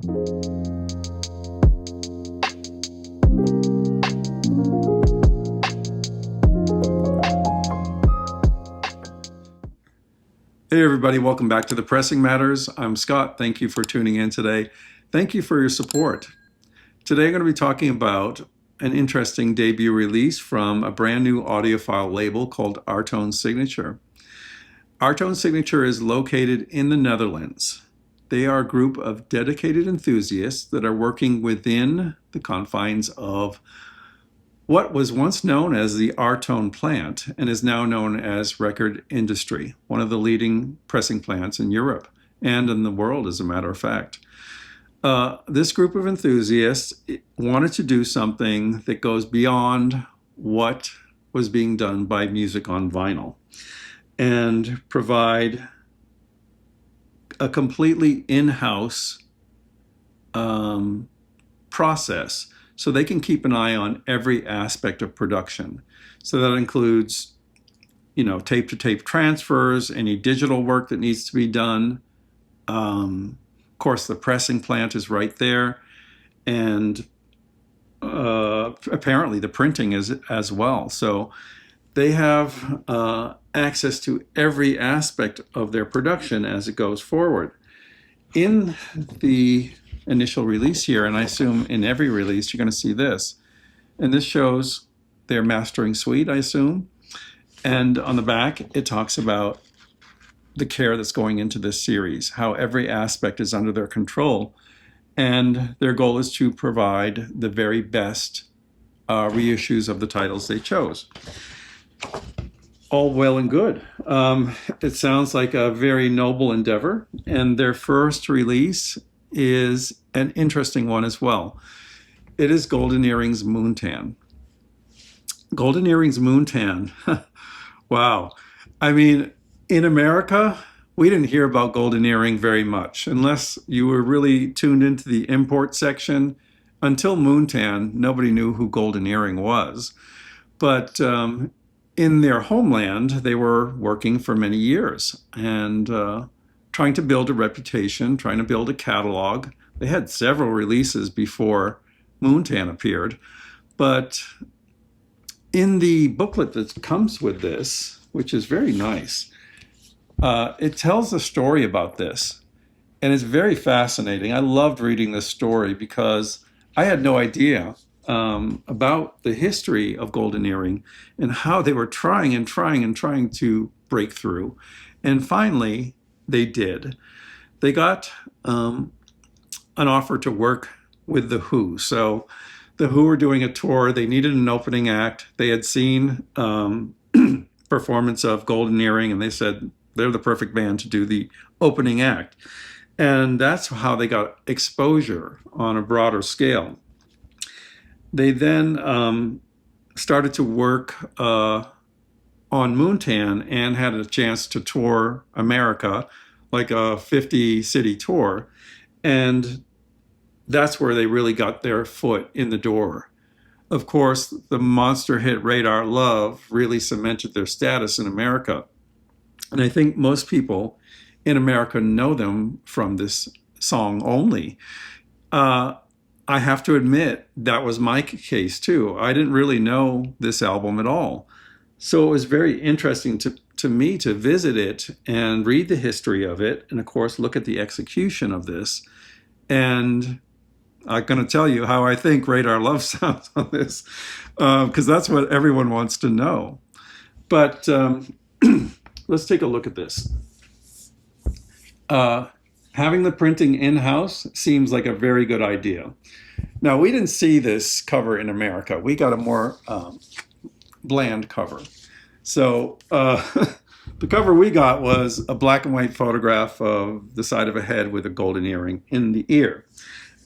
Hey everybody, welcome back to The Pressing Matters. I'm Scott. Thank you for tuning in today. Thank you for your support. Today I'm going to be talking about an interesting debut release from a brand new audiophile label called Artone Signature. Artone Signature is located in the Netherlands. They are a group of dedicated enthusiasts that are working within the confines of what was once known as the Artone plant and is now known as Record Industry, one of the leading pressing plants in Europe and in the world, as a matter of fact. This group of enthusiasts wanted to do something that goes beyond what was being done by music on vinyl and provide a completely in-house process so they can keep an eye on every aspect of production. So that includes, tape-to-tape transfers, any digital work that needs to be done. Of course, the pressing plant is right there. And apparently the printing is as well. So they have access to every aspect of their production as it goes forward. In the initial release here, and I assume in every release you're going to see this, and this shows their mastering suite, I assume, and on the back it talks about the care that's going into this series, how every aspect is under their control, and their goal is to provide the very best reissues of the titles they chose. All well and good. It sounds like a very noble endeavor, and their first release is an interesting one as well. It is Golden Earrings Moontan. Golden Earrings Moontan. Wow. I mean, in America, we didn't hear about Golden Earring very much, unless you were really tuned into the import section. Until Moontan, nobody knew who Golden Earring was. But in their homeland, they were working for many years and trying to build a reputation, trying to build a catalog. They had several releases before Moontan appeared. But in the booklet that comes with this, which is very nice, it tells a story about this. And it's very fascinating. I loved reading this story because I had no idea about the history of Golden Earring and how they were trying to break through. And finally, they did. They got an offer to work with The Who. So The Who were doing a tour. They needed an opening act. They had seen performance of Golden Earring, and they said they're the perfect band to do the opening act. And that's how they got exposure on a broader scale. They then started to work on Moontan and had a chance to tour America, like a 50-city tour. And that's where they really got their foot in the door. Of course, the monster hit Radar Love really cemented their status in America. And I think most people in America know them from this song only. I have to admit, that was my case too. I didn't really know this album at all. So it was very interesting to me to visit it and read the history of it, and of course look at the execution of this. And I'm going to tell you how I think Radar Love sounds on this, because that's what everyone wants to know. But let's take a look at this. Having the printing in-house seems like a very good idea. Now, we didn't see this cover in America. We got a more bland cover. So the cover we got was a black and white photograph of the side of a head with a golden earring in the ear.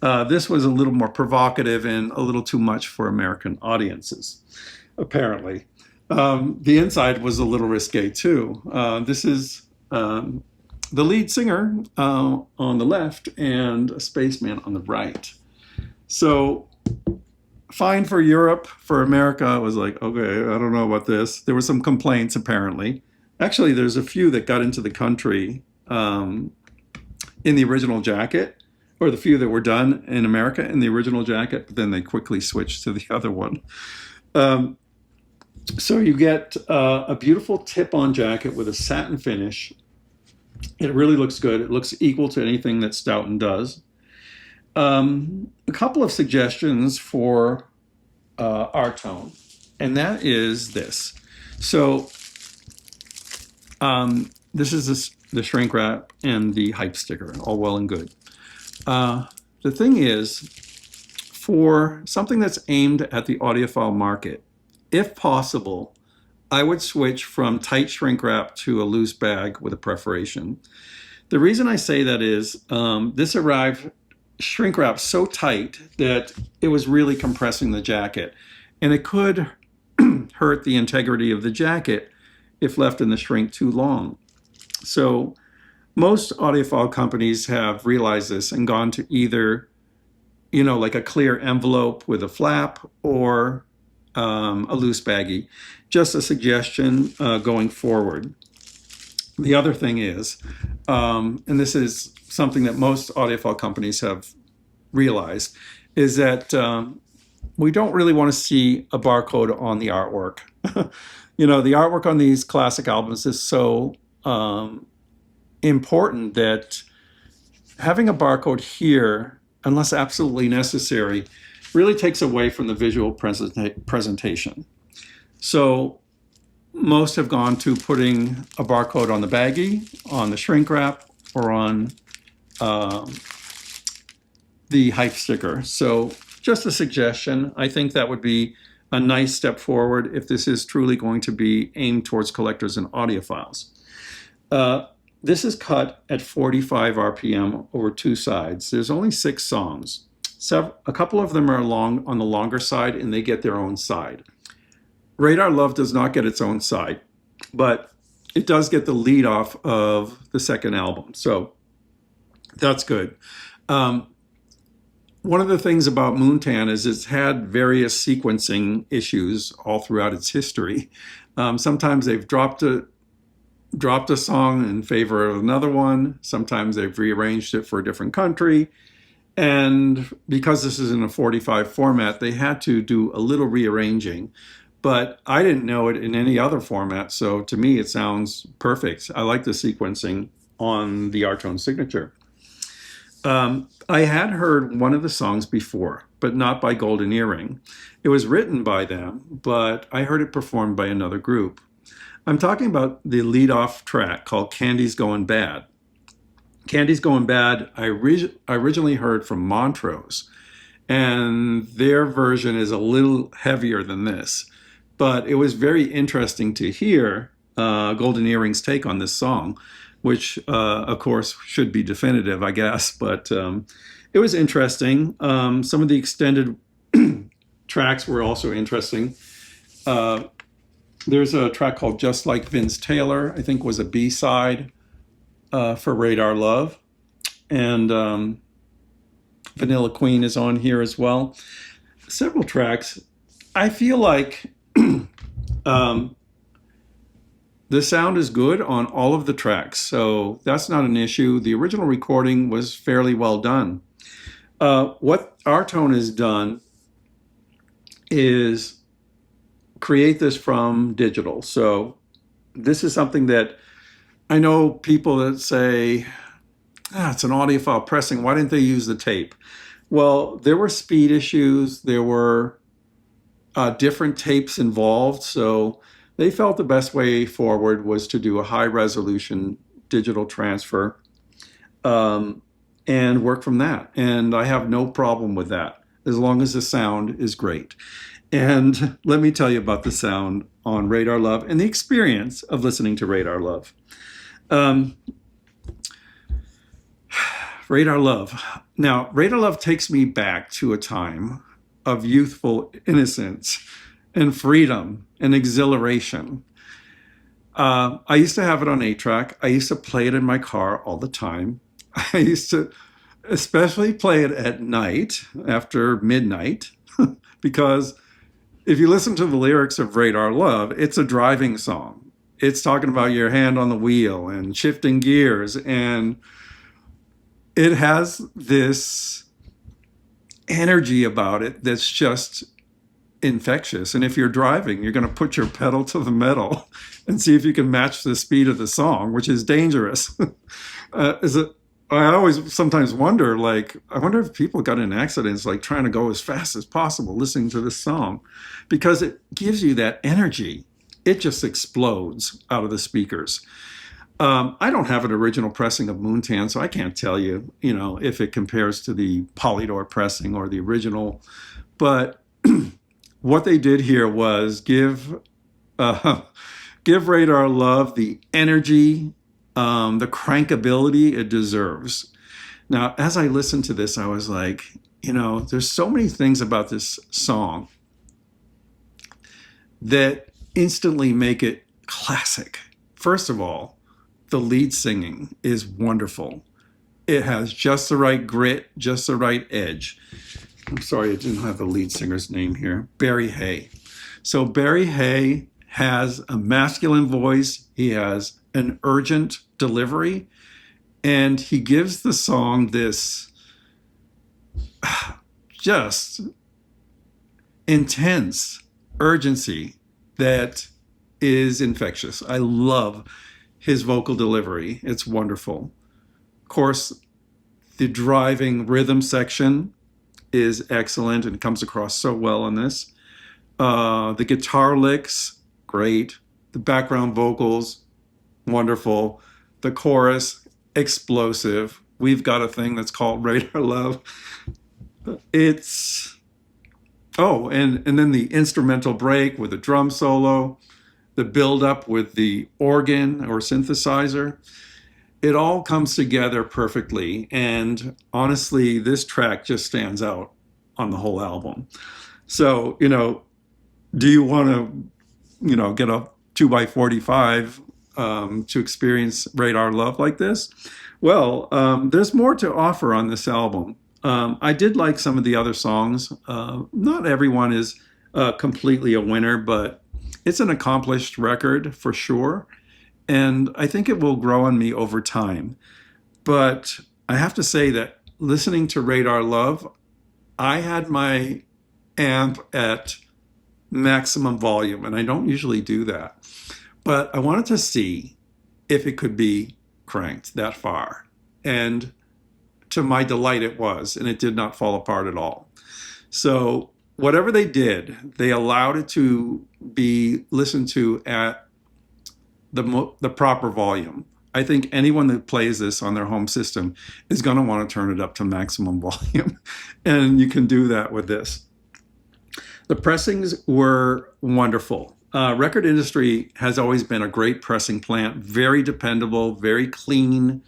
This was a little more provocative and a little too much for American audiences, apparently. The inside was a little risque too. This is the lead singer on the left and a spaceman on the right. So fine for Europe. For America, I was like, okay, I don't know about this. There were some complaints apparently. Actually, there's a few that got into the country in the original jacket. or the few that were done in America in the original jacket, but then they quickly switched to the other one. Um, so you get a beautiful tip-on jacket with a satin finish. It really looks good. It looks equal to anything that Stoughton does. A couple of suggestions for Artone, and that is this. So this is the shrink wrap and the hype sticker, all well and good. The thing is, for something that's aimed at the audiophile market, if possible, I would switch from tight shrink wrap to a loose bag with a perforation. The reason I say that is this arrived shrink wrapped so tight that it was really compressing the jacket, and it could hurt the integrity of the jacket if left in the shrink too long. So most audiophile companies have realized this and gone to either, like a clear envelope with a flap or a loose baggie. Just a suggestion going forward. The other thing is, and this is something that most audiophile companies have realized, is that we don't really want to see a barcode on the artwork. The artwork on these classic albums is so important that having a barcode here, unless absolutely necessary, really takes away from the visual presentation. So most have gone to putting a barcode on the baggie, on the shrink wrap, or on the hype sticker. So just a suggestion. I think that would be a nice step forward if this is truly going to be aimed towards collectors and audiophiles. This is cut at 45 RPM over 2 sides. There's only 6 songs. A couple of them are on the longer side, and they get their own side. Radar Love does not get its own side, but it does get the lead off of the second album. So that's good. One of the things about Moontan is it's had various sequencing issues all throughout its history. Sometimes they've dropped a song in favor of another one. Sometimes they've rearranged it for a different country. And because this is in a 45 format, they had to do a little rearranging. But I didn't know it in any other format, so to me it sounds perfect. I like the sequencing on the Artone Signature. I had heard one of the songs before, but not by Golden Earring. It was written by them, but I heard it performed by another group. I'm talking about the lead-off track called Candy's Going Bad. Candy's Going Bad, I originally heard from Montrose, and their version is a little heavier than this. But it was very interesting to hear Golden Earring's take on this song, which, of course, should be definitive, I guess. But it was interesting. Some of the extended tracks were also interesting. There's a track called Just Like Vince Taylor, I think was a B-side for Radar Love. And Vanilla Queen is on here as well. Several tracks. I feel like the sound is good on all of the tracks, so that's not an issue. The original recording was fairly well done. What Artone has done is create this from digital. So this is something that I know people that say, it's an audiophile pressing. Why didn't they use the tape? Well, there were speed issues. There were different tapes involved. So they felt the best way forward was to do a high resolution digital transfer and work from that. And I have no problem with that, as long as the sound is great. And let me tell you about the sound on Radar Love and the experience of listening to Radar Love. Radar Love. Now, Radar Love takes me back to a time of youthful innocence and freedom and exhilaration. I used to have it on 8-track. I used to play it in my car all the time. I used to especially play it at night after midnight because if you listen to the lyrics of Radar Love, it's a driving song. It's talking about your hand on the wheel and shifting gears, and it has this energy about it that's just infectious. And if you're driving, you're going to put your pedal to the metal and see if you can match the speed of the song, which is dangerous. I always sometimes wonder, like, I wonder if people got in accidents, like trying to go as fast as possible listening to this song, because it gives you that energy. It just explodes out of the speakers. I don't have an original pressing of Moontan, so I can't tell you, if it compares to the Polydor pressing or the original. But what they did here was give Radar Love the energy, the crankability it deserves. Now, as I listened to this, I was like, there's so many things about this song that instantly make it classic. First of all, the lead singing is wonderful. It has just the right grit, just the right edge. I'm sorry, I didn't have the lead singer's name here. Barry Hay. So Barry Hay has a masculine voice. He has an urgent delivery. And he gives the song this just intense urgency that is infectious. I love his vocal delivery. It's wonderful. Of course, the driving rhythm section is excellent and comes across so well on this. The guitar licks, great. The background vocals, wonderful. The chorus, explosive. We've got a thing that's called Radar Love. It's, and then the instrumental break with the drum solo, the build up with the organ or synthesizer. It all comes together perfectly. And honestly, this track just stands out on the whole album. So, do you want to, get a 2x45 to experience Radar Love like this? Well, there's more to offer on this album. I did like some of the other songs. Not everyone is completely a winner, but it's an accomplished record for sure. And I think it will grow on me over time. But I have to say that listening to Radar Love, I had my amp at maximum volume, and I don't usually do that. But I wanted to see if it could be cranked that far. And to my delight, it was, and it did not fall apart at all. So whatever they did, they allowed it to be listened to at the proper volume. I think anyone that plays this on their home system is going to want to turn it up to maximum volume. And you can do that with this. The pressings were wonderful. Record industry has always been a great pressing plant, very dependable, very clean.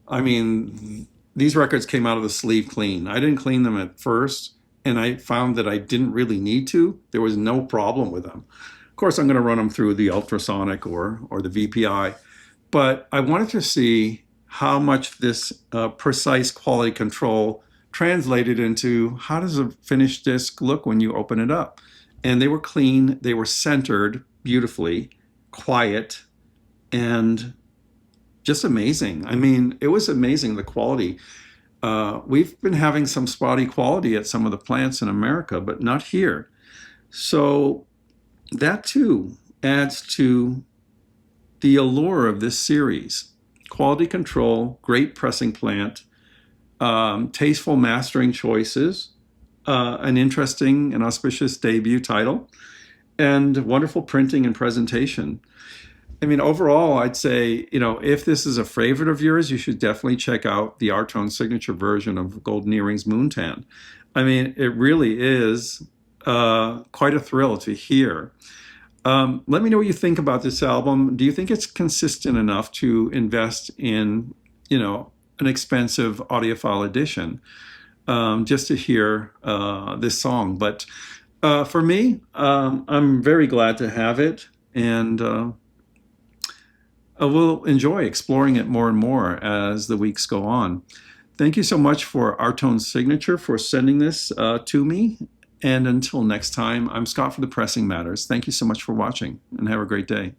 I mean, these records came out of the sleeve clean. I didn't clean them at first, and I found that I didn't really need to. There was no problem with them. Of course, I'm going to run them through the ultrasonic or the VPI, but I wanted to see how much this precise quality control translated into how does a finished disc look when you open it up. And they were clean, they were centered beautifully, quiet, and just amazing. I mean, it was amazing, the quality. We've been having some spotty quality at some of the plants in America, but not here. So that too adds to the allure of this series. Quality control, great pressing plant, tasteful mastering choices, an interesting and auspicious debut title, and wonderful printing and presentation. I mean, overall, I'd say, if this is a favorite of yours, you should definitely check out the Artone Signature version of Golden Earrings Moontan. I mean, it really is quite a thrill to hear. Let me know what you think about this album. Do you think it's consistent enough to invest in, an expensive audiophile edition just to hear this song? But for me, I'm very glad to have it, and I will enjoy exploring it more and more as the weeks go on. Thank you so much for Artone Signature for sending this to me. And until next time, I'm Scott for The Pressing Matters. Thank you so much for watching, and have a great day.